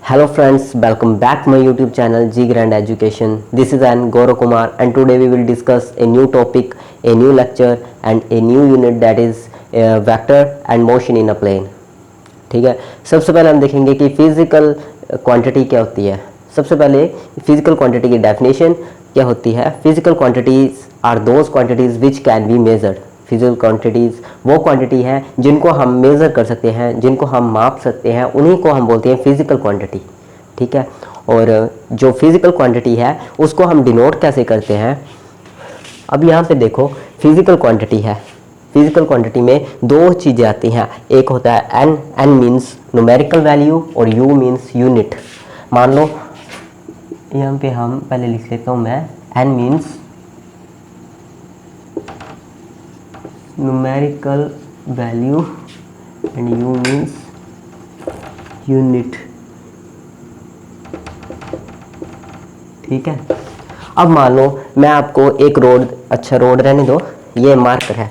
Hello friends, welcome back my YouTube channel G Grand Education. This is an Gaurav Kumar and today we will discuss a new topic, a new lecture and a new unit that is vector and motion in a plane. ठीक है, सबसे पहले हम देखेंगे कि physical quantity क्या होती है। सबसे पहले फिजिकल क्वांटिटी की डेफिनेशन क्या होती है। Physical quantities are those quantities which can be measured. Physical quantities वो क्वांटिटी है जिनको हम मेज़र कर सकते हैं, जिनको हम माप सकते हैं, उन्हीं को हम बोलते हैं फिजिकल क्वांटिटी। ठीक है, और जो फिजिकल क्वांटिटी है उसको हम डिनोट कैसे करते हैं। अब यहाँ पे देखो, फिजिकल क्वांटिटी है, फिजिकल क्वांटिटी में दो चीज़ें आती हैं। एक होता है N, N means numerical value और यू मीन्स यूनिट। मान लो यहाँ पे हम पहले लिख लेता हूँ मैं, N means numerical value and u means unit। ठीक है, अब मान लो मैं आपको एक रोड, अच्छा रोड रहने दो, ये मार्कर है,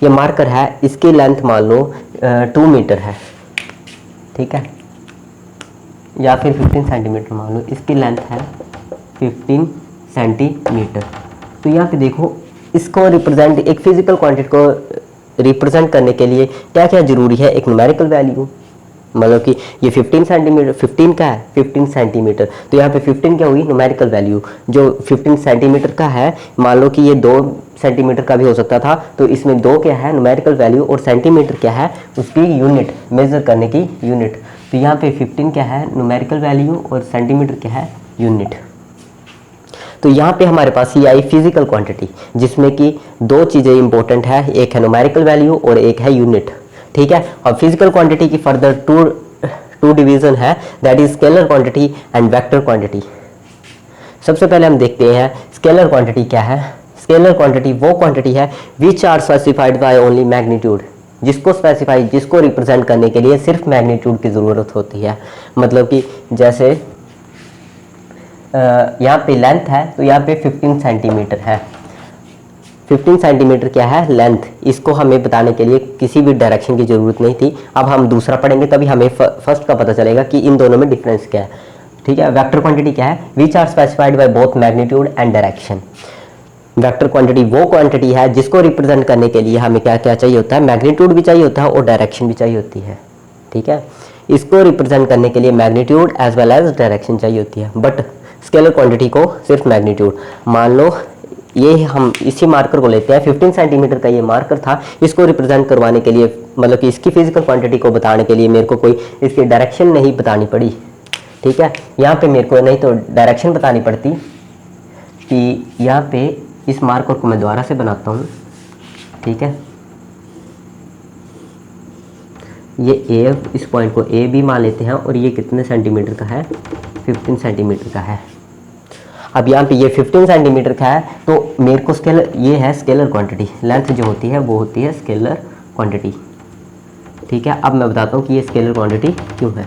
ये मार्कर है, इसकी लेंथ मान लो 2 मीटर है। ठीक है, या फिर 15 सेंटीमीटर मान लो, इसकी लेंथ है 15 सेंटीमीटर। तो यहाँ पे देखो, इसको रिप्रेजेंट, एक फिजिकल क्वांटिटी को रिप्रेजेंट करने के लिए क्या क्या जरूरी है। एक न्यूमेरिकल वैल्यू, मतलब कि ये 15 सेंटीमीटर, 15 का है 15 सेंटीमीटर, तो यहाँ पे 15 क्या हुई न्यूमेरिकल वैल्यू। जो 15 सेंटीमीटर का है, मान लो कि ये 2 सेंटीमीटर का भी हो सकता था, तो इसमें 2 क्या है न्यूमेरिकल वैल्यू और सेंटीमीटर क्या है उसकी यूनिट, मेजर करने की यूनिट। तो यहाँ पे 15 क्या है न्यूमेरिकल वैल्यू और सेंटीमीटर क्या है यूनिट। तो यहाँ पे हमारे पास ये आई फिजिकल क्वांटिटी, जिसमें कि दो चीज़ें इंपॉर्टेंट है, एक है न्यूमेरिकल वैल्यू और एक है यूनिट। ठीक है, और फिजिकल क्वांटिटी की फर्दर टू डिवीजन है, that is scalar quantity and vector quantity. सबसे पहले हम देखते हैं स्केलर क्वांटिटी क्या है। स्केलर क्वांटिटी वो क्वांटिटी है which are specified by only magnitude, जिसको स्पेसिफाई, जिसको रिप्रेजेंट करने के लिए सिर्फ मैग्नीट्यूड की ज़रूरत होती है। मतलब कि जैसे यहाँ पे लेंथ है, तो यहाँ पे 15 सेंटीमीटर है। 15 सेंटीमीटर क्या है लेंथ, इसको हमें बताने के लिए किसी भी डायरेक्शन की ज़रूरत नहीं थी। अब हम दूसरा पढ़ेंगे तभी हमें फर्स्ट का पता चलेगा कि इन दोनों में डिफरेंस क्या है। ठीक है, वेक्टर क्वांटिटी क्या है, which are specified by both magnitude and direction. Vector quantity वो क्वांटिटी है जिसको रिप्रेजेंट करने के लिए हमें क्या क्या चाहिए होता है, मैग्नीट्यूड भी चाहिए होता है और डायरेक्शन भी चाहिए होती है। ठीक है, इसको रिप्रेजेंट करने के लिए magnitude as well as direction चाहिए होती है, बट स्केलर क्वांटिटी को सिर्फ मैग्नीट्यूड। मान लो ये हम इसी मार्कर को लेते हैं, 15 सेंटीमीटर का ये मार्कर था, इसको रिप्रेजेंट करवाने के लिए, मतलब कि इसकी फिजिकल क्वांटिटी को बताने के लिए मेरे को कोई इसकी डायरेक्शन नहीं बतानी पड़ी। ठीक है, यहाँ पे मेरे को नहीं तो डायरेक्शन बतानी पड़ती कि यहाँ पे इस मार्कर को मैं दोबारा से बनाता हूँ। ठीक है, ये ए, इस पॉइंट को ए बी मान लेते हैं, और ये कितने सेंटीमीटर का है 15 सेंटीमीटर का है। अब यहाँ पे ये 15 सेंटीमीटर का है, तो मेरे को स्केलर, ये है स्केलर क्वांटिटी, लेंथ जो होती है वो होती है स्केलर क्वांटिटी। ठीक है, अब मैं बताता हूँ कि ये स्केलर क्वांटिटी क्यों है।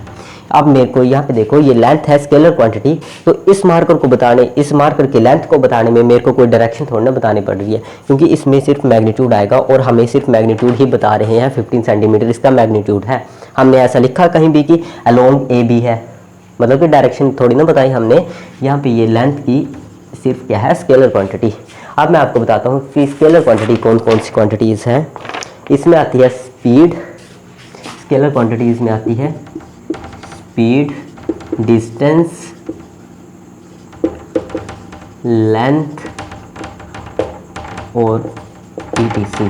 अब मेरे को यहाँ पे देखो, ये लेंथ है स्केलर क्वांटिटी, तो इस मार्कर को बताने, इस मार्कर की लेंथ को बताने में मेरे को कोई डायरेक्शन थोड़ी ना बतानी पड़ रही है, क्योंकि इसमें सिर्फ मैग्नीट्यूड आएगा और हमें सिर्फ मैग्नीट्यूड ही बता रहे हैं। 15 सेंटीमीटर इसका मैग्नीट्यूड है, हमने ऐसा लिखा कहीं भी कि अलोंग ए बी है, मतलब कि डायरेक्शन थोड़ी ना बताई हमने। यहाँ पे ये लेंथ की सिर्फ क्या है स्केलर क्वांटिटी। अब मैं आपको बताता हूँ कि स्केलर क्वांटिटी कौन कौन सी क्वांटिटीज़ हैं। इसमें आती है स्पीड, स्केलर क्वांटिटीज़ में आती है स्पीड, डिस्टेंस, लेंथ और ETC।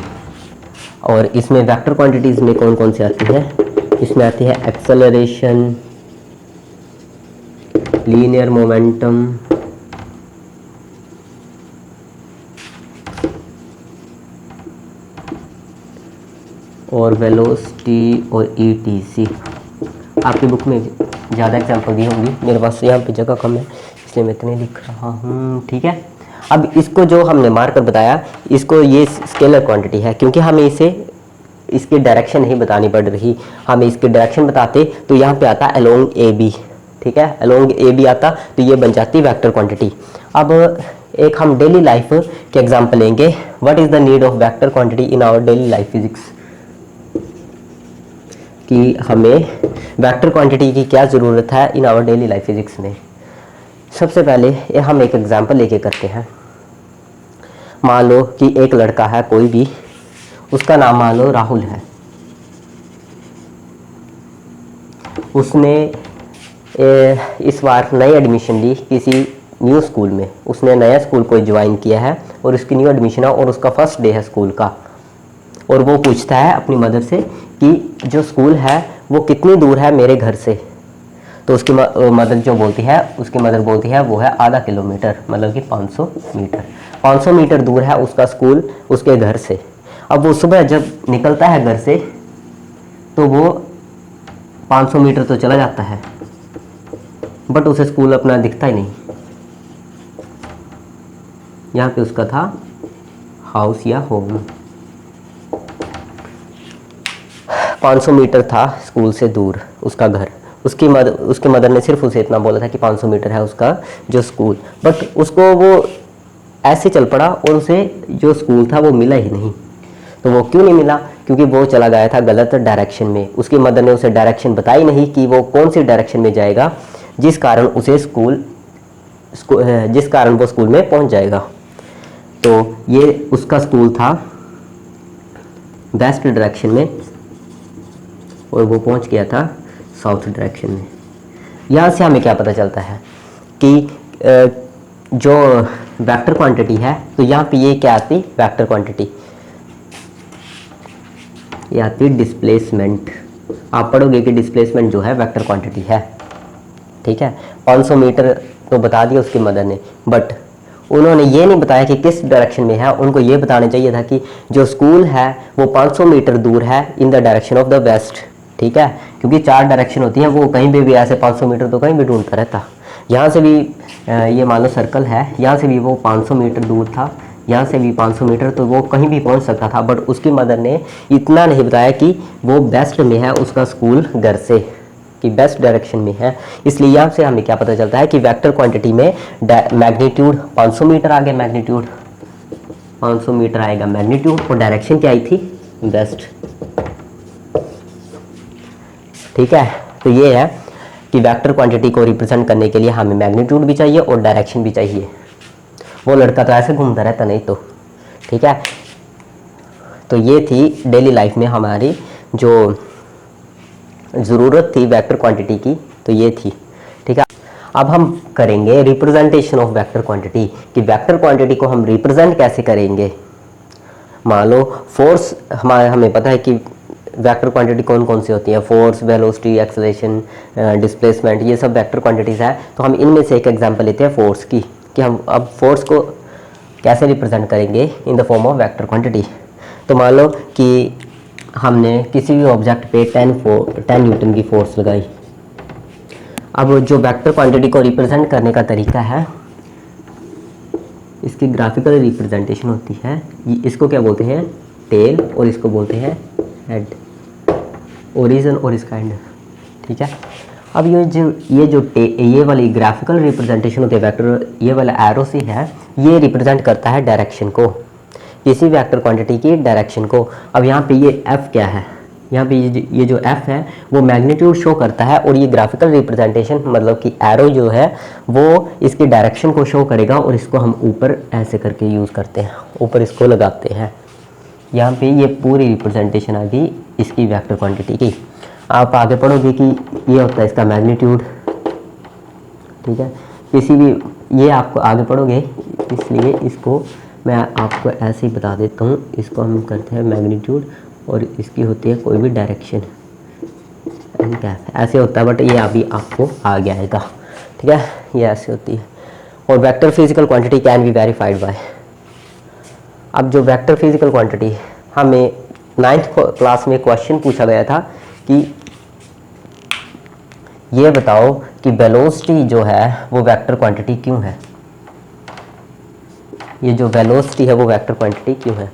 और इसमें वेक्टर क्वांटिटीज़ में कौन कौन सी आती है, इसमें आती है एक्सेलरेशन, लीनियर मोमेंटम, और वेलोसिटी और ETC। आपकी बुक में ज़्यादा एग्जाम्पल दी होंगी, मेरे पास यहाँ पे जगह कम है इसलिए मैं इतने लिख रहा हूँ। ठीक है, अब इसको जो हमने मार्कर बताया, इसको ये स्केलर क्वांटिटी है, क्योंकि हमें इसे, इसकी डायरेक्शन नहीं बतानी पड़ रही। हमें इसकी डायरेक्शन बताते तो यहाँ पे आता अलोंग ए बी। ठीक है, अलोंग ए बी आता तो ये बन जाती वेक्टर क्वांटिटी। अब एक हम डेली लाइफ के एग्जांपल लेंगे। What is the need of vector quantity in our daily life physics. कि हमें वेक्टर क्वांटिटी की क्या ज़रूरत है in our daily life physics में। सबसे पहले हम एक एग्जांपल लेके करते हैं। मान लो कि एक लड़का है कोई भी, उसका नाम मान लो राहुल है। उसने इस बार नई एडमिशन ली किसी न्यू स्कूल में। उसने नया स्कूल कोई ज्वाइन किया है और उसकी न्यू एडमिशन है और उसका फर्स्ट डे है स्कूल का। और वो पूछता है अपनी मदर से कि जो स्कूल है वो कितनी दूर है मेरे घर से। तो उसकी मदर जो बोलती है, उसकी मदर बोलती है वो है आधा किलोमीटर, मतलब कि 500 मीटर। 500 मीटर दूर है उसका स्कूल उसके घर से। अब वो सुबह जब निकलता है घर से तो वो 500 मीटर तो चला जाता है, बट उसे स्कूल अपना दिखता ही नहीं। यहाँ पे उसका था हाउस या होम। 500 मीटर था स्कूल से दूर उसका घर। उसके मदर ने सिर्फ उसे इतना बोला था कि 500 मीटर है उसका जो स्कूल, बट उसको वो ऐसे चल पड़ा और उसे जो स्कूल था वो मिला ही नहीं। तो वो क्यों नहीं मिला? क्योंकि वो चला गया था गलत डायरेक्शन में। उसकी मदर ने उसे डायरेक्शन बताई नहीं कि वो कौन सी डायरेक्शन में जाएगा, जिस कारण उसे जिस कारण वो स्कूल में पहुंच जाएगा। तो ये उसका स्कूल था वेस्ट डायरेक्शन में और वो पहुंच गया था साउथ डायरेक्शन में। यहाँ से हमें क्या पता चलता है कि जो वेक्टर क्वांटिटी है, तो यहाँ पे ये क्या आती वेक्टर क्वांटिटी, ये आती डिस्प्लेसमेंट। आप पढ़ोगे कि डिस्प्लेसमेंट जो है वेक्टर क्वांटिटी है, ठीक है। 500 मीटर तो बता दिया उसकी मदर ने, बट उन्होंने ये नहीं बताया कि किस डायरेक्शन में है। उनको ये बताना चाहिए था कि जो स्कूल है वो 500 मीटर दूर है in the direction of the west, ठीक है। क्योंकि 4 डायरेक्शन होती हैं, वो कहीं भी ऐसे 500 मीटर तो कहीं भी ढूंढता रहता। यहाँ से भी ये मान लो सर्कल है, यहाँ से भी वो 500 मीटर दूर था, यहाँ से भी 500 मीटर, तो वो कहीं भी पहुँच सकता था। बट उसकी मदर ने इतना नहीं बताया कि वो वेस्ट में है उसका स्कूल घर से, कि बेस्ट डायरेक्शन में है। इसलिए यहाँ से हमें क्या पता चलता है कि वेक्टर क्वांटिटी में मैग्नीट्यूड 500 मीटर आ गया, मैग्नीट्यूड 500 मीटर आएगा मैग्नीट्यूड, और डायरेक्शन क्या आई थी वेस्ट, ठीक है। तो ये है कि वेक्टर क्वांटिटी को रिप्रेजेंट करने के लिए हमें मैग्नीट्यूड भी चाहिए और डायरेक्शन भी चाहिए। वो लड़का तो ऐसे घूमता रहता नहीं तो, ठीक है। तो ये थी डेली लाइफ में हमारी जो ज़रूरत थी वेक्टर क्वांटिटी की, तो ये थी, ठीक है। अब हम करेंगे रिप्रेजेंटेशन ऑफ वेक्टर क्वांटिटी, कि वेक्टर क्वांटिटी को हम रिप्रेजेंट कैसे करेंगे। मान लो फोर्स, हमें पता है कि वेक्टर क्वांटिटी कौन कौन सी होती है, फोर्स, वेलोसिटी, एक्सेलरेशन, डिस्प्लेसमेंट, ये सब वेक्टर क्वांटिटीज़ है। तो हम इनमें से एक एग्जांपल लेते हैं फोर्स की, कि हम अब फोर्स को कैसे रिप्रेजेंट करेंगे in the form of vector quantity. तो मान लो कि हमने किसी भी ऑब्जेक्ट पे 10 न्यूटन की फोर्स लगाई। अब जो वेक्टर क्वांटिटी को रिप्रेजेंट करने का तरीका है, इसकी ग्राफिकल रिप्रेजेंटेशन होती है। इसको क्या बोलते हैं, टेल, और इसको बोलते हैं हेड, ओरिजिन और इसका एंड, ठीक है। अब ये वाली ग्राफिकल रिप्रेजेंटेशन होती है वेक्टर, ये वाला एरो सी है, ये रिप्रेजेंट करता है डायरेक्शन को, किसी वेक्टर क्वांटिटी की डायरेक्शन को। अब यहाँ पे ये एफ क्या है, यहाँ पे ये जो एफ है वो मैग्नीट्यूड शो करता है, और ये ग्राफिकल रिप्रेजेंटेशन मतलब कि एरो जो है वो इसकी डायरेक्शन को शो करेगा, और इसको हम ऊपर ऐसे करके यूज़ करते हैं, ऊपर इसको लगाते हैं। यहाँ पे ये पूरी रिप्रेजेंटेशन आ गई इसकी वेक्टर क्वांटिटी की। आप आगे पढ़ोगे कि ये होता है इसका मैग्नीट्यूड, ठीक है। किसी भी ये आपको आगे पढ़ोगे, इसलिए इसको मैं आपको ऐसे ही बता देता हूँ। इसको हम करते हैं मैग्नीट्यूड, और इसकी होती है कोई भी डायरेक्शन, ऐसे होता है, बट ये अभी आपको आ गया आएगा, ठीक है। ये ऐसे होती है। और vector physical quantity can be verified bye. अब जो वेक्टर फिजिकल क्वांटिटी, हमें 9th क्लास में क्वेश्चन पूछा गया था कि ये बताओ कि वेलोसिटी जो है वो वेक्टर क्वांटिटी क्यों है। ये जो वेलोसिटी है वो वेक्टर क्वांटिटी क्यों है।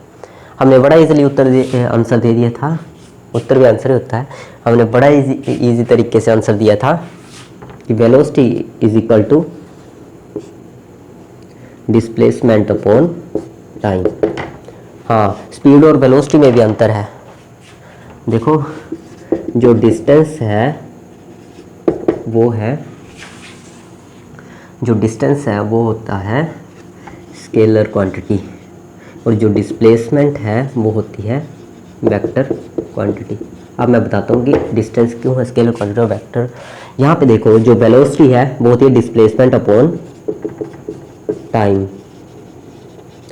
हमने बड़ा इजीली आंसर दे दिया था, उत्तर भी आंसर ही होता है। हमने बड़ा इजी तरीके से आंसर दिया था कि velocity is equal to displacement upon time. हाँ, स्पीड और वेलोसिटी में भी अंतर है। देखो जो डिस्टेंस है वो है, जो डिस्टेंस है वो होता है स्केलर क्वांटिटी, और जो डिस्प्लेसमेंट है वो होती है वेक्टर क्वांटिटी। अब मैं बताता हूँ कि डिस्टेंस क्यों है स्केलर क्वांटिटी और वेक्टर। यहाँ पे देखो जो वेलोसिटी है वो होती है डिस्प्लेसमेंट अपॉन टाइम।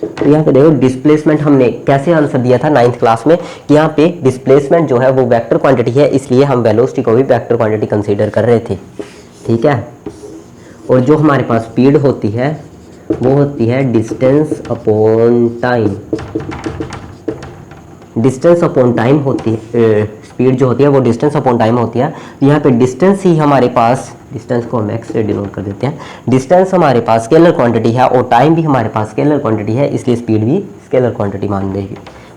तो यहाँ पे देखो डिस्प्लेसमेंट हमने कैसे आंसर दिया था 9th क्लास में कि यहाँ पे डिस्प्लेसमेंट जो है वो वेक्टर क्वांटिटी है, इसलिए हम वेलोसिटी को भी वेक्टर क्वांटिटी कंसीडर कर रहे थे। ठीक है, और जो हमारे पास स्पीड होती है वो होती है distance upon time. Distance upon time होती है, स्पीड जो होती है वो डिस्टेंस अपॉन टाइम होती है। यहाँ पे डिस्टेंस ही हमारे पास, डिस्टेंस को हम एक्स से डिनोट कर देते हैं। डिस्टेंस हमारे पास स्केलर क्वांटिटी है और टाइम भी हमारे पास स्केलर क्वांटिटी है, इसलिए स्पीड भी स्केलर क्वांटिटी मान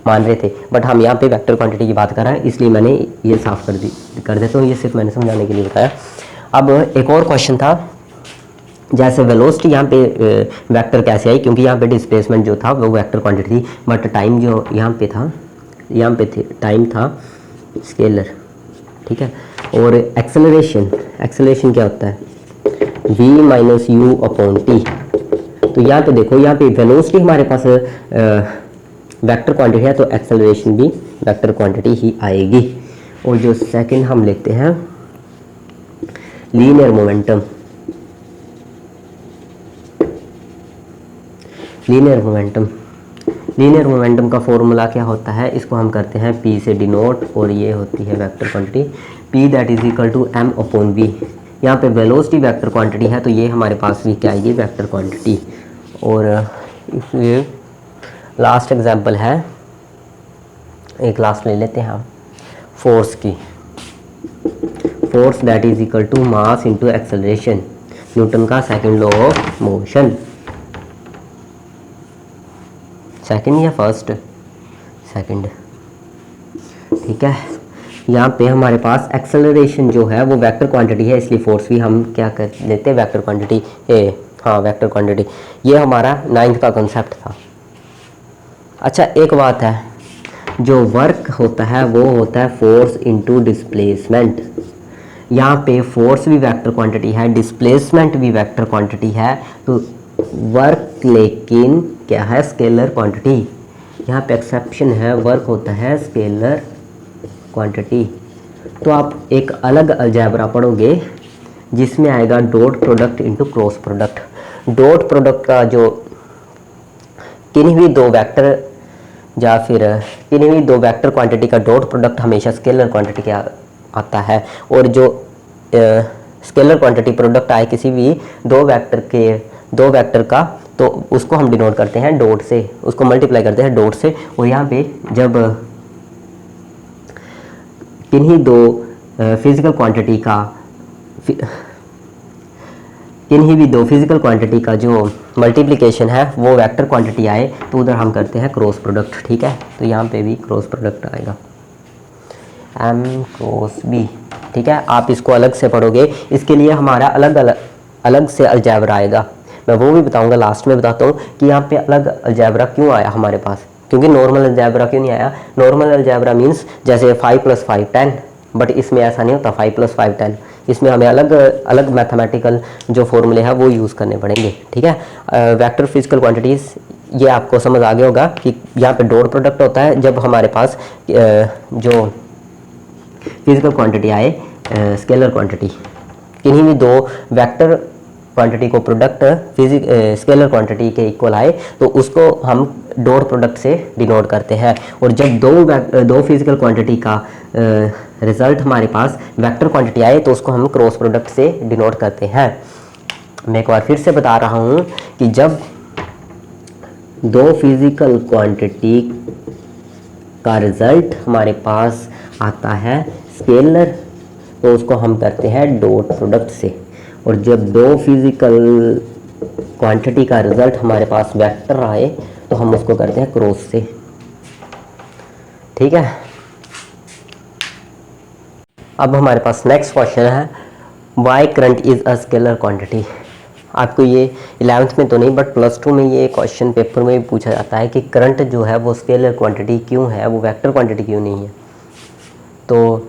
रहे थे, बट हम यहाँ पे वेक्टर क्वांटिटी की बात कर रहे हैं, इसलिए मैंने ये साफ कर देता हूँ। ये सिर्फ मैंने समझाने के लिए बताया। अब एक और क्वेश्चन था, जैसे वेलोसिटी यहाँ पे वेक्टर कैसे आई, क्योंकि यहाँ पे डिस्प्लेसमेंट जो था वो वेक्टर क्वांटिटी थी, बट टाइम जो यहाँ पे था, यहाँ पे टाइम था स्केलर। ठीक है, और एक्सेलरेशन क्या होता है v minus you upon T. तो यहाँ पे देखो, यहाँ पे वेलोसिटी हमारे पास वेक्टर क्वांटिटी है, तो एक्सेलरेशन भी वेक्टर क्वांटिटी ही आएगी। और जो सेकंड हम लेते हैं लीनियर मोमेंटम। लीनियर मोमेंटम का फॉर्मूला क्या होता है, इसको हम करते हैं p से डिनोट, और ये होती है vector quantity p that is equal to m upon v। यहाँ पे वेलोसिटी वेक्टर क्वांटिटी है, तो ये हमारे पास भी क्या आएगी, वेक्टर क्वांटिटी। और इसलिए लास्ट एग्जांपल है, एक लास्ट ले लेते हैं हम फोर्स की। Force that is equal to mass into acceleration, Newton का second law of motion. Second या फर्स्ट, सेकंड। ठीक है, यहाँ पे हमारे पास एक्सेलरेशन जो है वो वेक्टर क्वांटिटी है, इसलिए फोर्स भी हम क्या कर लेते हैं, वेक्टर क्वांटिटी। हाँ, वेक्टर क्वांटिटी। ये हमारा 9th का कॉन्सेप्ट था। अच्छा, एक बात है, जो वर्क होता है वो होता है फोर्स इनटू डिस्प्लेसमेंट। यहाँ पे फोर्स भी वेक्टर क्वांटिटी है, डिस्प्लेसमेंट भी वेक्टर क्वांटिटी है, तो वर्क लेकिन क्या है, स्केलर क्वांटिटी। यहाँ पे एक्सेप्शन है, वर्क होता है स्केलर क्वांटिटी। तो आप एक अलग अलजेब्रा पढ़ोगे जिसमें आएगा dot product into cross product. Dot product का जो किन्हीं भी दो वेक्टर या फिर किन्हीं भी दो वेक्टर क्वांटिटी का डॉट प्रोडक्ट हमेशा स्केलर क्वांटिटी का आता है, और जो स्केलर क्वांटिटी प्रोडक्ट आए किसी भी दो वेक्टर का, तो उसको हम डिनोट करते हैं डॉट से, उसको मल्टीप्लाई करते हैं डॉट से। और यहाँ पे जब किन्हीं दो फिजिकल क्वांटिटी का जो मल्टीप्लिकेशन है वो वेक्टर क्वांटिटी आए, तो उधर हम करते हैं क्रॉस प्रोडक्ट। ठीक है, तो यहाँ पे भी क्रॉस प्रोडक्ट आएगा m क्रॉस b। ठीक है, आप इसको अलग से पढ़ोगे, इसके लिए हमारा अलग से अलजेब्रा आएगा, मैं वो भी बताऊंगा, लास्ट में बताता हूँ कि यहाँ पे अलग अलजेब्रा क्यों आया हमारे पास, क्योंकि नॉर्मल अलजेब्रा क्यों नहीं आया। नॉर्मल अलजेब्रा मीन्स जैसे 5 + 5 10, बट इसमें ऐसा नहीं होता 5 + 5 10। इसमें हमें अलग मैथमेटिकल जो फॉर्मूले हैं वो यूज़ करने पड़ेंगे। ठीक है, वेक्टर फिजिकल क्वांटिटीज़, ये आपको समझ आ गया होगा कि यहाँ पे डॉट प्रोडक्ट होता है जब हमारे पास जो फिजिकल क्वांटिटी आए स्केलर क्वांटिटी, किन्हीं भी दो वेक्टर क्वांटिटी को प्रोडक्ट स्केलर क्वांटिटी के इक्वल आए, तो उसको हम डॉट प्रोडक्ट से डिनोट करते हैं। और जब दो फिजिकल क्वांटिटी का रिजल्ट हमारे पास वेक्टर क्वांटिटी आए, तो उसको हम क्रॉस प्रोडक्ट से डिनोट करते हैं। मैं एक बार फिर से बता रहा हूँ कि जब दो फिजिकल क्वांटिटी का रिजल्ट हमारे पास आता है स्केलर, तो उसको हम करते हैं डॉट प्रोडक्ट से। और जब दो फिजिकल क्वांटिटी का रिजल्ट हमारे पास वेक्टर आए, तो हम उसको करते हैं क्रॉस से। ठीक है, अब हमारे पास नेक्स्ट क्वेश्चन है, why current is a scalar quantity. आपको ये 11th में तो नहीं, बट +2 में ये क्वेश्चन पेपर में भी पूछा जाता है कि करंट जो है वो स्केलर क्वांटिटी क्यों है, वो वेक्टर क्वांटिटी क्यों नहीं है। तो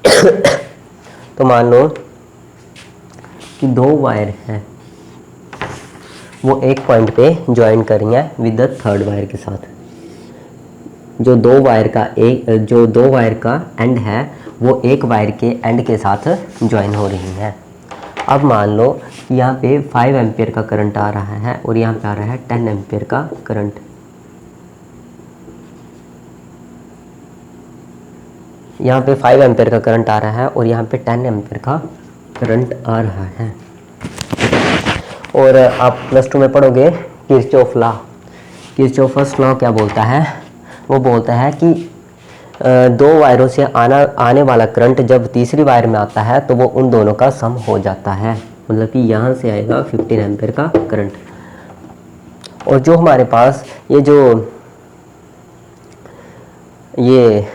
तो मान लो कि दो वायर हैं, वो एक पॉइंट पे ज्वाइन कर रही हैं विद द थर्ड वायर के साथ। जो दो वायर का एंड है वो एक वायर के एंड के साथ ज्वाइन हो रही हैं। अब मान लो कि यहाँ पे 5 एम्पियर का करंट आ रहा है और यहाँ पे आ रहा है 10 एम्पियर का करंट। यहाँ पे 5 एम्पियर का करंट आ रहा है और यहाँ पे 10 एम्पियर का करंट आ रहा है। और आप +2 में पढ़ोगे किरचॉफ लॉ। किरचॉफ्स लॉ क्या बोलता है? वो बोलता है कि दो वायरों से आने वाला करंट जब तीसरी वायर में आता है तो वो उन दोनों का सम हो जाता है। मतलब कि यहाँ से आएगा 15 एम्पियर का करंट। और जो हमारे पास ये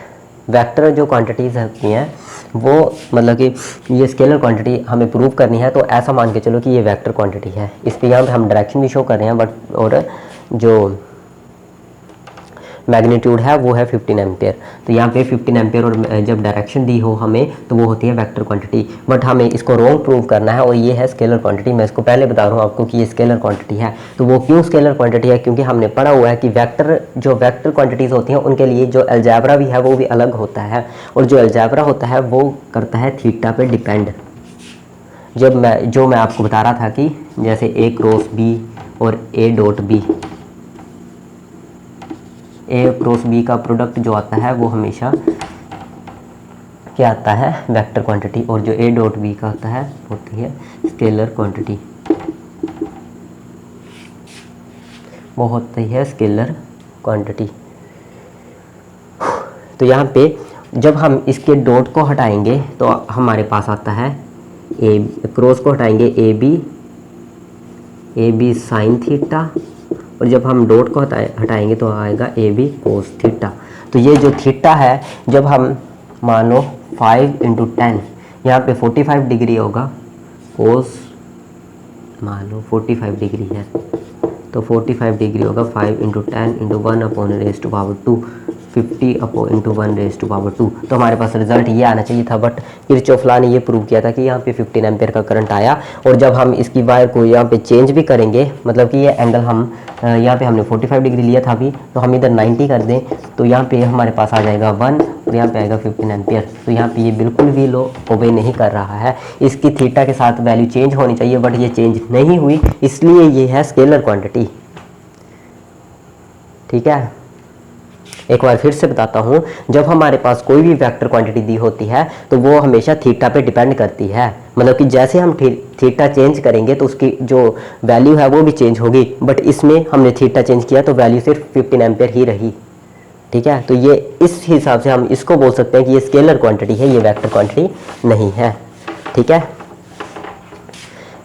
वेक्टर जो क्वांटिटीज़ होती हैं वो मतलब कि ये स्केलर क्वांटिटी हमें प्रूव करनी है, तो ऐसा मान के चलो कि ये वेक्टर क्वांटिटी है। इस पे यहाँ पे हम डायरेक्शन भी शो कर रहे हैं बट और जो मैग्नीट्यूड है वो है 15 एम्पियर। तो यहाँ पे 15 एम्पियर और जब डायरेक्शन दी हो हमें तो वो होती है वेक्टर क्वांटिटी। बट हमें इसको रॉन्ग प्रूव करना है और ये है स्केलर क्वांटिटी। मैं इसको पहले बता रहा हूँ आपको कि ये स्केलर क्वांटिटी है। तो वो क्यों स्केलर क्वांटिटी है? क्योंकि हमने पढ़ा हुआ है कि जो वेक्टर क्वांटिटीज़ होती हैं उनके लिए जो अलजेब्रा भी है वो भी अलग होता है, और जो अलजेब्रा होता है वो करता है थीटा पे डिपेंड। जो मैं आपको बता रहा था कि जैसे A क्रॉस B और A dot B, A cross B का प्रोडक्ट जो आता है वो हमेशा क्या आता है? Vector quantity. और जो A डॉट B का आता है होती है स्केलर क्वांटिटी, वो होती है स्केलर क्वांटिटी। तो यहाँ पे जब हम इसके डॉट को हटाएंगे तो हमारे पास आता है क्रॉस को हटाएंगे ए बी साइन थीटा, और जब हम डॉट को हटाएंगे तो आएगा ए बी कोस थीटा। तो ये जो थीटा है, जब हम मान लो 5 × 10 यहाँ पे 45 डिग्री होगा, कोस मान लो 45 डिग्री है तो 45 डिग्री होगा 5 × 10 × 1/2 50 × 1/2। तो हमारे पास रिजल्ट ये आना चाहिए था, बट किरचॉफ लॉ ने ये प्रूव किया था कि यहाँ पे 15 एम्पियर का करंट आया। और जब हम इसकी वायर को यहाँ पे चेंज भी करेंगे, मतलब कि ये एंगल हम यहाँ पे हमने 45 डिग्री लिया था अभी, तो हम इधर 90 कर दें तो यहाँ पे हमारे पास आ जाएगा 1 और यहाँ पे आएगा 15 एम्पियर। तो यहाँ पे ये बिल्कुल भी लॉ ओबे नहीं कर रहा है। इसकी थीटा के साथ वैल्यू चेंज होनी चाहिए बट ये चेंज नहीं हुई, इसलिए ये है स्केलर क्वांटिटी। ठीक है, एक बार फिर से बताता हूँ, जब हमारे पास कोई भी वेक्टर क्वांटिटी दी होती है तो वो हमेशा थीटा पे डिपेंड करती है। मतलब कि जैसे हम थीटा चेंज करेंगे तो उसकी जो वैल्यू है वो भी चेंज होगी, बट इसमें हमने थीटा चेंज किया तो वैल्यू सिर्फ 15 एम्पियर ही रही। ठीक है, तो ये इस हिसाब से हम इसको बोल सकते हैं कि ये स्केलर क्वांटिटी है, ये वेक्टर क्वांटिटी नहीं है। ठीक है,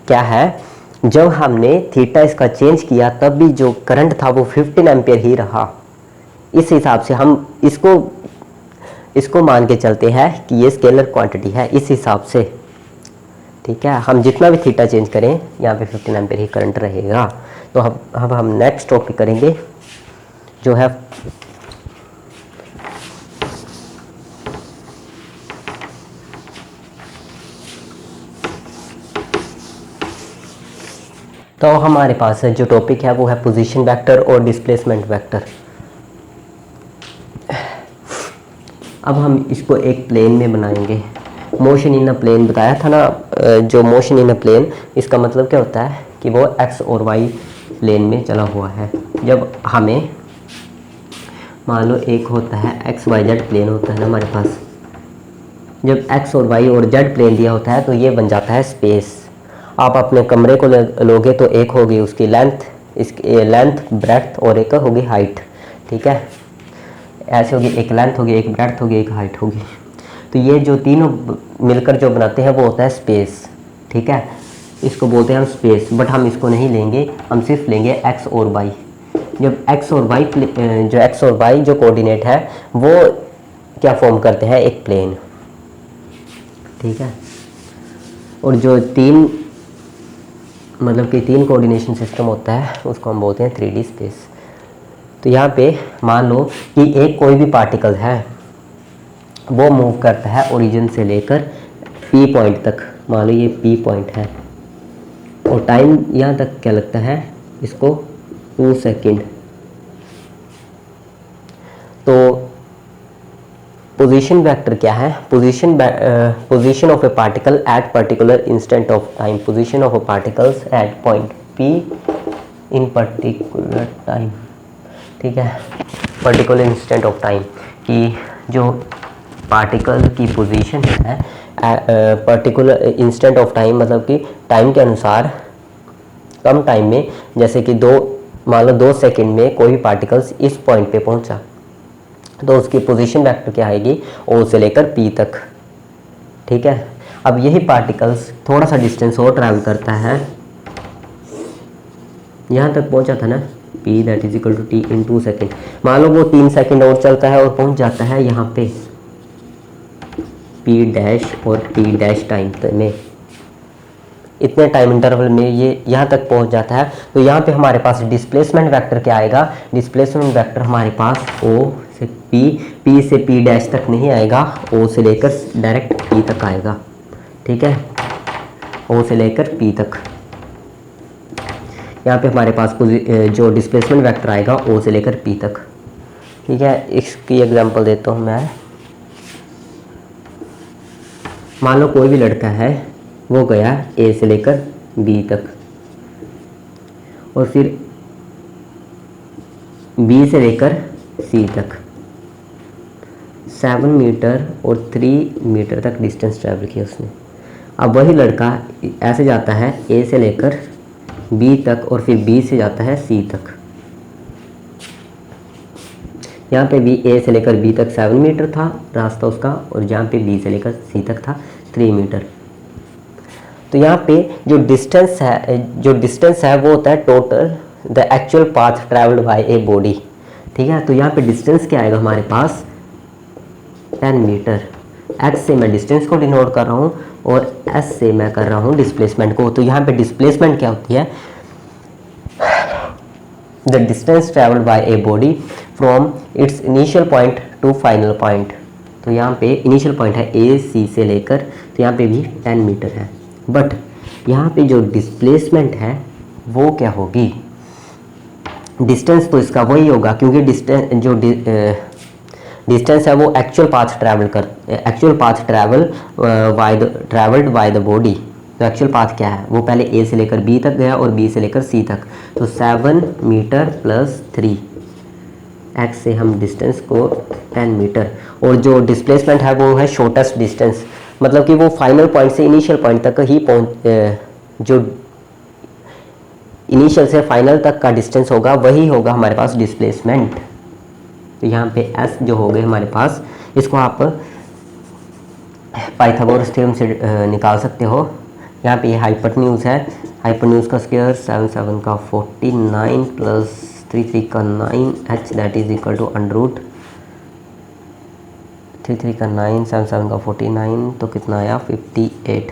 क्या है, जब हमने थीटा इसका चेंज किया तब भी जो करंट था वो 15 एम्पियर ही रहा। इस हिसाब से हम इसको मान के चलते हैं कि ये स्केलर क्वांटिटी है इस हिसाब से। ठीक है, हम जितना भी थीटा चेंज करें यहाँ पे 15 एम्पियर ही करंट रहेगा। तो अब हम नेक्स्ट टॉपिक करेंगे जो है तो हमारे पास जो टॉपिक है वो है पोजीशन वेक्टर और डिस्प्लेसमेंट वेक्टर। अब हम इसको एक प्लेन में बनाएंगे। मोशन इन अ प्लेन बताया था ना, जो मोशन इन अ प्लेन इसका मतलब क्या होता है कि वो एक्स और वाई प्लेन में चला हुआ है। जब हमें मान लो एक होता है एक्स वाई जेड प्लेन होता है ना हमारे पास, जब एक्स और वाई और जेड प्लेन दिया होता है तो ये बन जाता है स्पेस। आप अपने कमरे को लोगे तो एक होगी उसकी लेंथ, इसकी लेंथ ब्रेड्थ और एक होगी हाइट। ठीक है, ऐसे होगी, एक लेंथ होगी, एक ब्रेड्थ होगी, एक हाइट होगी। तो ये जो तीनों मिलकर जो बनाते हैं वो होता है स्पेस। ठीक है, इसको बोलते हैं हम स्पेस, बट हम इसको नहीं लेंगे, हम सिर्फ लेंगे एक्स और वाई। जब एक्स और वाई जो कोऑर्डिनेट है वो क्या फॉर्म करते हैं, एक प्लेन। ठीक है, और जो तीन कोऑर्डिनेशन सिस्टम होता है उसको हम बोलते हैं 3D स्पेस। तो यहाँ पे मान लो कि एक कोई भी पार्टिकल है, वो मूव करता है ओरिजिन से लेकर पी पॉइंट तक। मान लो ये पी पॉइंट है और टाइम यहाँ तक क्या लगता है इसको 2 सेकेंड। तो पोजीशन वेक्टर क्या है? Position of a particle at particular instant of time. Position of a particles at point P in particular time. ठीक है, पर्टिकुलर इंस्टेंट ऑफ टाइम कि जो पार्टिकल की पोजीशन है पर्टिकुलर इंस्टेंट ऑफ टाइम, मतलब कि टाइम के अनुसार कम टाइम में, जैसे कि मान लो 2 सेकेंड में कोई पार्टिकल्स इस पॉइंट पे पहुंचा तो उसकी पोजीशन वेक्टर क्या आएगी? ओ से लेकर पी तक। ठीक है, अब यही पार्टिकल्स थोड़ा सा डिस्टेंस और ट्रैवल करता है, यहाँ तक पहुंचा था ना P that is equal to T in 2 second. मान लो वो 3 सेकेंड और चलता है और पहुंच जाता है यहाँ पे पी डैश और पी डैश टाइम में। इतने टाइम इंटरवल में ये यहाँ तक पहुँच जाता है। तो यहाँ पे हमारे पास डिस्प्लेसमेंट वेक्टर क्या आएगा? डिस्प्लेसमेंट वेक्टर हमारे पास ओ से पी से पी डैश तक नहीं आएगा, ओ से लेकर डायरेक्ट पी तक आएगा। ठीक है, ओ से लेकर पी तक। यहाँ पे हमारे पास जो डिस्प्लेसमेंट वेक्टर आएगा ओ से लेकर पी तक। ठीक है, इसकी एग्जांपल देता हूँ मैं। मान लो कोई भी लड़का है, वो गया ए से लेकर बी तक और फिर बी से लेकर सी तक 7 मीटर और 3 मीटर तक डिस्टेंस ट्रैवल किया उसने। अब वही लड़का ऐसे जाता है ए से लेकर बी तक और फिर बी से जाता है सी तक। यहाँ पे भी ए से लेकर बी तक 7 मीटर था रास्ता उसका, और जहाँ पे बी से लेकर सी तक था 3 मीटर। तो यहाँ पे जो डिस्टेंस है वो होता है total the actual path travelled bye a body. ठीक है, तो यहाँ पे डिस्टेंस क्या आएगा हमारे पास? 10 मीटर। x से मैं डिस्टेंस को डिनोट कर रहा हूँ और s से मैं कर रहा हूँ डिस्प्लेसमेंट को। तो यहाँ पे डिस्प्लेसमेंट क्या होती है? The distance travelled bye a body from its initial point two final point. तो यहाँ पे इनिशियल पॉइंट है ए सी से लेकर, तो यहाँ पे भी 10 मीटर है। बट यहाँ पे जो डिस्प्लेसमेंट है वो क्या होगी? डिस्टेंस तो इसका वही होगा, क्योंकि डिस्टेंस है वो actual path travelled by the body. तो एक्चुअल पाथ क्या है? वो पहले ए से लेकर बी तक गया और बी से लेकर सी तक। तो 7 मीटर प्लस 3 एक्स से हम डिस्टेंस को 10 मीटर, और जो डिस्प्लेसमेंट है वो है शॉर्टेस्ट डिस्टेंस, मतलब कि वो फाइनल पॉइंट से इनिशियल पॉइंट तक ही जो इनिशियल से फाइनल तक का डिस्टेंस होगा वही होगा हमारे पास डिस्प्लेसमेंट। तो यहाँ पे एस जो हो गए हमारे पास, इसको आप पाइथागोरस थ्योरम से निकाल सकते हो। यहाँ पे ये हाइपोटेन्यूज है, हाइपोटेन्यूज का स्क्वायर 7 7 का 49 प्लस 3 3 का 9 h that is equal to under root 3 3 का 9 7 7 का 49, तो कितना आया 58।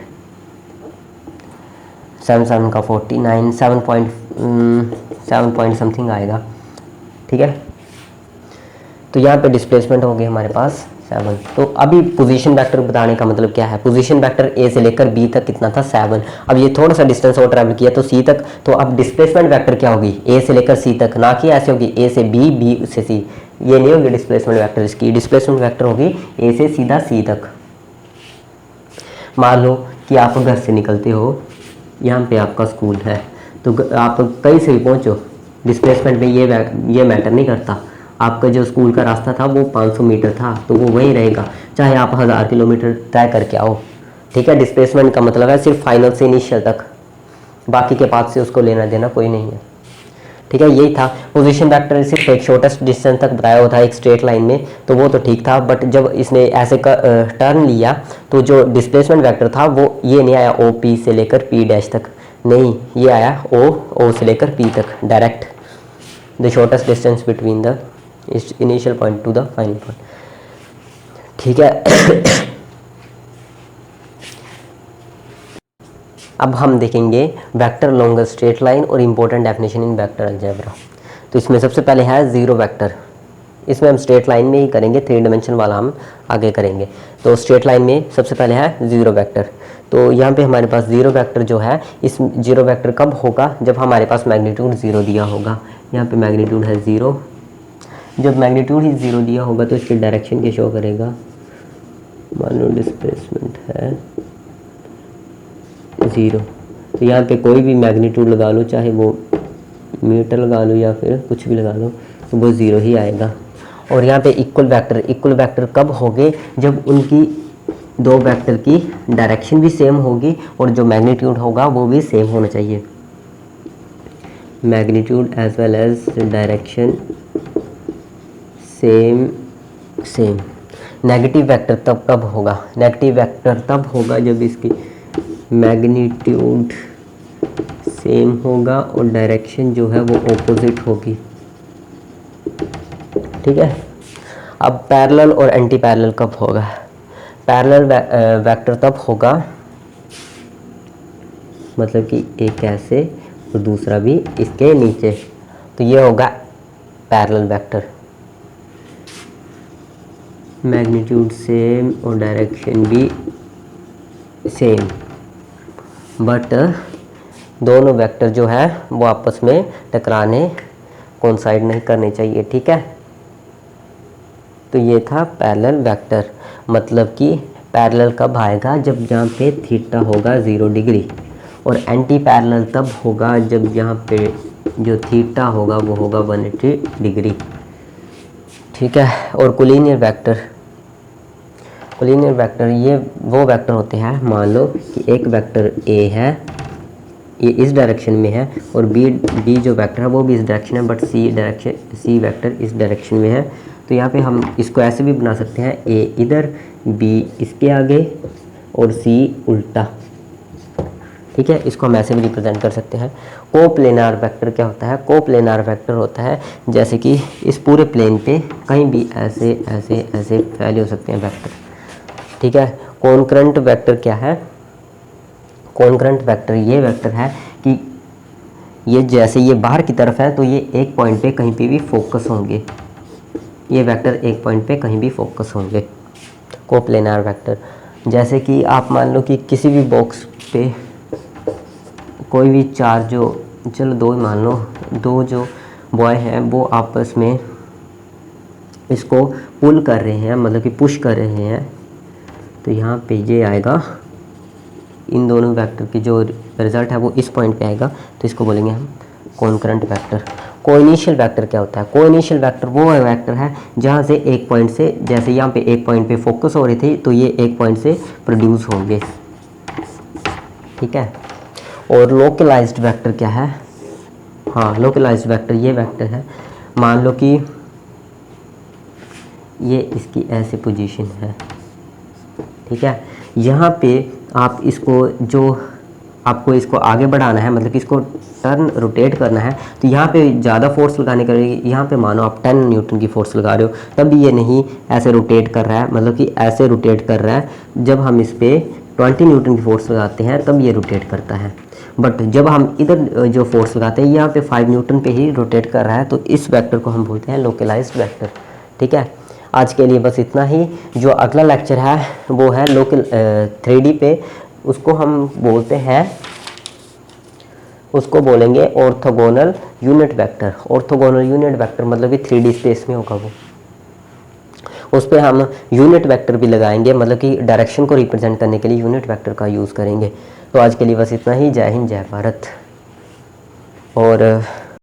7 7 का 49 7 पॉइंट समथिंग आएगा। ठीक है, तो यहाँ पे डिस्प्लेसमेंट हो गई हमारे पास 7। तो अभी पोजीशन वेक्टर बताने का मतलब क्या है? पोजीशन वेक्टर ए से लेकर बी तक कितना था? 7। अब ये थोड़ा सा डिस्टेंस और ट्रैवल किया तो सी तक, तो अब डिस्प्लेसमेंट वेक्टर क्या होगी? ए से लेकर सी तक, ना कि ऐसे होगी ए से बी, बी से सी, ये नहीं होगी डिस्प्लेसमेंट वेक्टर। इसकी डिस्प्लेसमेंट वेक्टर होगी ए से सीधा सी तक। मान लो कि आप घर से निकलते हो, यहाँ पे आपका स्कूल है, तो आप कहीं से भी पहुँचो, डिस्प्लेसमेंट में ये मैटर नहीं करता। आपका जो स्कूल का रास्ता था वो 500 मीटर था, तो वो वही रहेगा, चाहे आप 1000 किलोमीटर तय करके आओ। ठीक है, डिस्प्लेसमेंट का मतलब है सिर्फ फाइनल से इनिशियल तक, बाकी के पाथ से उसको लेना देना कोई नहीं है। ठीक है, यही था। पोजीशन वेक्टर सिर्फ एक शॉर्टेस्ट डिस्टेंस तक बताया हुआ था एक स्ट्रेट लाइन में, तो वो तो ठीक था। बट जब इसने ऐसे टर्न लिया तो जो डिस्प्लेसमेंट वेक्टर था वो ये नहीं आया ओ पी से लेकर पी डैश तक, नहीं, ये आया ओ से लेकर पी तक direct, the shortest distance between the initial point two the final point. ठीक है, अब हम देखेंगे वेक्टर लॉन्ग स्ट्रेट लाइन और important definition in vector algebra. तो इसमें सबसे पहले है जीरो वेक्टर। इसमें हम स्ट्रेट लाइन में ही करेंगे, 3 डायमेंशन वाला हम आगे करेंगे। तो स्ट्रेट लाइन में सबसे पहले है जीरो वेक्टर। तो यहाँ पे हमारे पास जीरो वेक्टर जो है, इस जीरो वेक्टर कब होगा, जब हमारे पास मैग्नीट्यूड ज़ीरो दिया होगा। यहाँ पे मैग्नीट्यूड है ज़ीरो, जब मैग्नीट्यूड ही ज़ीरो दिया होगा तो इसकी डायरेक्शन क्या शो करेगा। मान लो डिस्प्लेसमेंट है ज़ीरो, तो यहाँ पे कोई भी मैग्नीट्यूड लगा लो, चाहे वो मीटर लगा लो या फिर कुछ भी लगा लो, तो वो ज़ीरो ही आएगा। और यहाँ पे इक्वल वेक्टर कब होंगे, जब उनकी दो वेक्टर की डायरेक्शन भी सेम होगी और जो मैग्नीट्यूड होगा वो भी सेम होना चाहिए। Magnitude as well as direction same. Negative vector तब कब होगा, नेगेटिव वेक्टर तब होगा जब इसकी मैग्नीट्यूड सेम होगा और डायरेक्शन जो है वो ऑपोजिट होगी। ठीक है। अब पैरेलल और एंटी पैरेलल कब होगा। पैरेलल वेक्टर तब होगा, मतलब कि एक ऐसे और दूसरा भी इसके नीचे, तो ये होगा पैरेलल वेक्टर। मैग्नीट्यूड सेम और डायरेक्शन भी सेम, बट दोनों वेक्टर जो है वो आपस में टकराने, कोइंसाइड नहीं करने चाहिए। ठीक है। तो ये था पैरेलल वेक्टर, मतलब कि पैरेलल कब आएगा, जब यहाँ पे थीटा होगा 0 डिग्री, और एंटी पैरेलल तब होगा जब यहाँ पे जो थीटा होगा वो होगा 180 डिग्री। ठीक है। और कोलिनियर वेक्टर ये वो वेक्टर होते हैं, मान लो कि एक वेक्टर ए है, ये इस डायरेक्शन में है, और बी जो वेक्टर है वो भी इस डायरेक्शन है, बट सी वेक्टर इस डायरेक्शन में है। तो यहाँ पे हम इसको ऐसे भी बना सकते हैं, ए इधर, बी इसके आगे और सी उल्टा। ठीक है। इसको हम ऐसे भी रिप्रेजेंट कर सकते हैं। कोप्लेनार वेक्टर क्या होता है, कोप्लेनार वेक्टर होता है जैसे कि इस पूरे प्लेन पे कहीं भी ऐसे ऐसे ऐसे फैले हो सकते हैं वेक्टर। ठीक है। कॉन्करेंट वेक्टर क्या है, कॉन्करेंट वेक्टर ये वेक्टर है कि ये जैसे ये बाहर की तरफ है तो ये एक पॉइंट पे कहीं पे भी फोकस होंगे, ये वेक्टर एक पॉइंट पे कहीं भी फोकस होंगे। कोप्लेनार वेक्टर जैसे कि आप मान लो कि किसी भी बॉक्स पे कोई भी चार जो, चलो दो मान लो, दो जो बॉय हैं वो आपस में इसको पुल कर रहे हैं, मतलब कि पुश कर रहे हैं, तो यहाँ पे ये आएगा, इन दोनों वेक्टर की जो रिजल्ट है वो इस पॉइंट पे आएगा, तो इसको बोलेंगे हम कॉन्करेंट वेक्टर। कोइनिशियल वेक्टर क्या होता है, कोइनिशियल वेक्टर वो वेक्टर है जहाँ से एक पॉइंट से, जैसे यहाँ पे एक पॉइंट पे फोकस हो रही थी तो ये एक पॉइंट से प्रोड्यूस होंगे। ठीक है। और लोकलाइज्ड वेक्टर क्या है, हाँ लोकलाइज्ड वेक्टर ये वेक्टर है, मान लो कि ये इसकी ऐसी पोजीशन है। ठीक है। यहाँ पे आप इसको जो आपको इसको आगे बढ़ाना है, मतलब कि इसको टर्न रोटेट करना है, तो यहाँ पे ज़्यादा फोर्स लगाने का, यहाँ पे मानो आप 10 न्यूटन की फोर्स लगा रहे हो, तब भी ये नहीं ऐसे रोटेट कर रहा है, मतलब कि ऐसे रोटेट कर रहा है। जब हम इस पर 20 न्यूटन की फोर्स लगाते हैं तब ये रोटेट करता है, बट जब हम इधर जो फोर्स लगाते हैं यहाँ पे 5 न्यूटन पे ही रोटेट कर रहा है, तो इस वेक्टर को हम बोलते हैं लोकलाइज्ड वेक्टर। ठीक है। आज के लिए बस इतना ही। जो अगला लेक्चर है वो है लोकल 3D पे, उसको हम बोलते हैं, उसको बोलेंगे orthogonal unit vector. Orthogonal unit vector मतलब कि 3D स्पेस में होगा वो, उस पर हम यूनिट वेक्टर भी लगाएंगे, मतलब कि डायरेक्शन को रिप्रेजेंट करने के लिए यूनिट वेक्टर का यूज़ करेंगे। तो आज के लिए बस इतना ही। जय हिंद, जय भारत। और